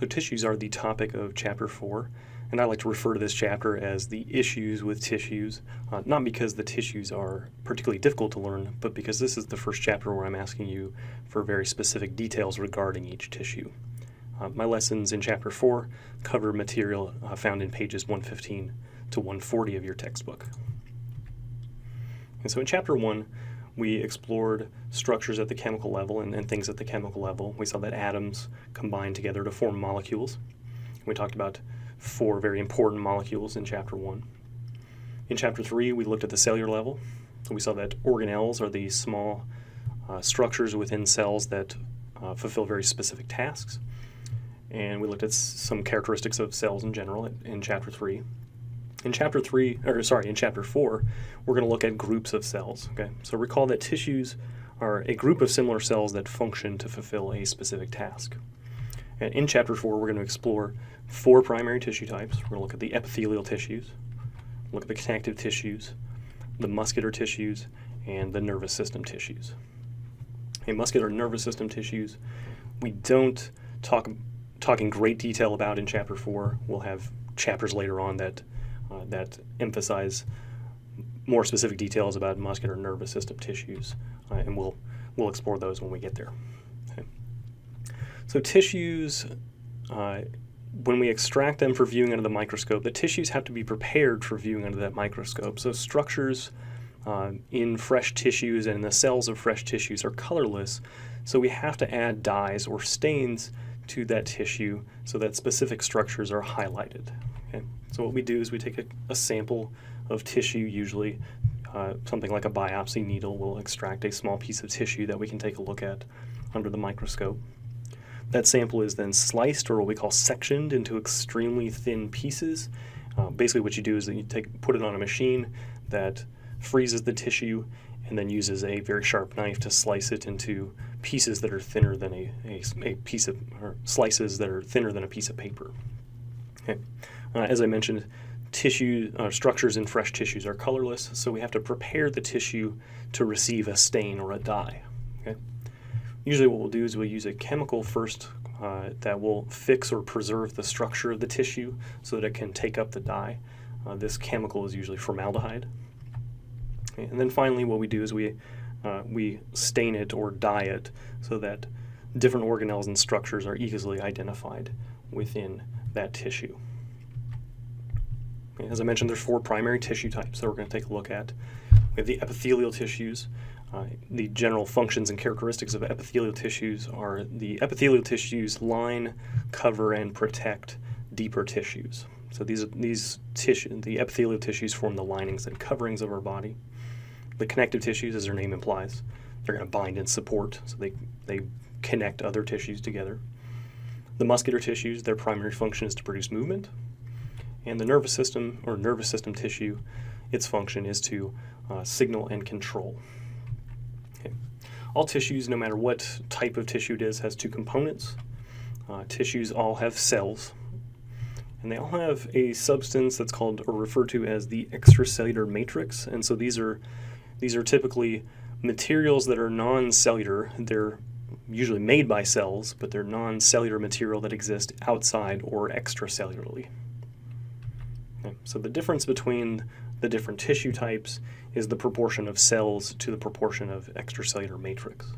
So tissues are the topic of Chapter 4, and I like to refer to this chapter as the issues with tissues, not because the tissues are particularly difficult to learn, but because this is the first chapter where I'm asking you for very specific details regarding each tissue. My lessons in Chapter 4 cover material found in pages 115 to 140 of your textbook. And so in Chapter 1, we explored structures at the chemical level and things at the chemical level. We saw that atoms combine together to form molecules. We talked about 4 very important molecules in Chapter 1. In Chapter 3, we looked at the cellular level. So we saw that organelles are the small structures within cells that fulfill very specific tasks. And we looked at some characteristics of cells in general in Chapter 3. In Chapter 4, we're going to look at groups of cells. Okay, so recall that tissues are a group of similar cells that function to fulfill a specific task. And in Chapter 4, we're going to explore 4 primary tissue types. We're going to look at the epithelial tissues, look at the connective tissues, the muscular tissues, and the nervous system tissues. In muscular and nervous system tissues, we don't talk in great detail about in Chapter 4. We'll have chapters later on that emphasize more specific details about muscular and nervous system tissues, and we'll explore those when we get there. Okay. So tissues, when we extract them for viewing under the microscope, the tissues have to be prepared for viewing under that microscope. So structures in fresh tissues and in the cells of fresh tissues are colorless, so we have to add dyes or stains to that tissue so that specific structures are highlighted. Okay. So what we do is we take a sample of tissue, usually something like a biopsy needle. We'll extract a small piece of tissue that we can take a look at under the microscope. That sample is then sliced, or what we call sectioned, into extremely thin pieces. Basically what you do is that you put it on a machine that freezes the tissue and then uses a very sharp knife to slice it into pieces that are thinner than a piece of, or slices that are thinner than a piece of paper. Okay. As I mentioned, structures in fresh tissues are colorless, so we have to prepare the tissue to receive a stain or a dye. Okay. Usually what we'll do is we'll use a chemical first that will fix or preserve the structure of the tissue so that it can take up the dye. This chemical is usually formaldehyde. Okay. And then finally what we do is we stain it or dye it so that different organelles and structures are easily identified within that tissue. As I mentioned, there's 4 primary tissue types that we're going to take a look at. We have the epithelial tissues. The general functions and characteristics of epithelial tissues are the epithelial tissues line, cover, and protect deeper tissues. So the epithelial tissues form the linings and coverings of our body. The connective tissues, as their name implies, they're going to bind and support, so they connect other tissues together. The muscular tissues, their primary function is to produce movement. And the nervous system, or nervous system tissue, its function is to signal and control. Okay. All tissues, no matter what type of tissue it is, has 2 components. Tissues all have cells, and they all have a substance that's called, or referred to as, the extracellular matrix. And so these are typically materials that are non-cellular. They're usually made by cells, but they're non-cellular material that exist outside or extracellularly. Okay. So the difference between the different tissue types is the proportion of cells to the proportion of extracellular matrix.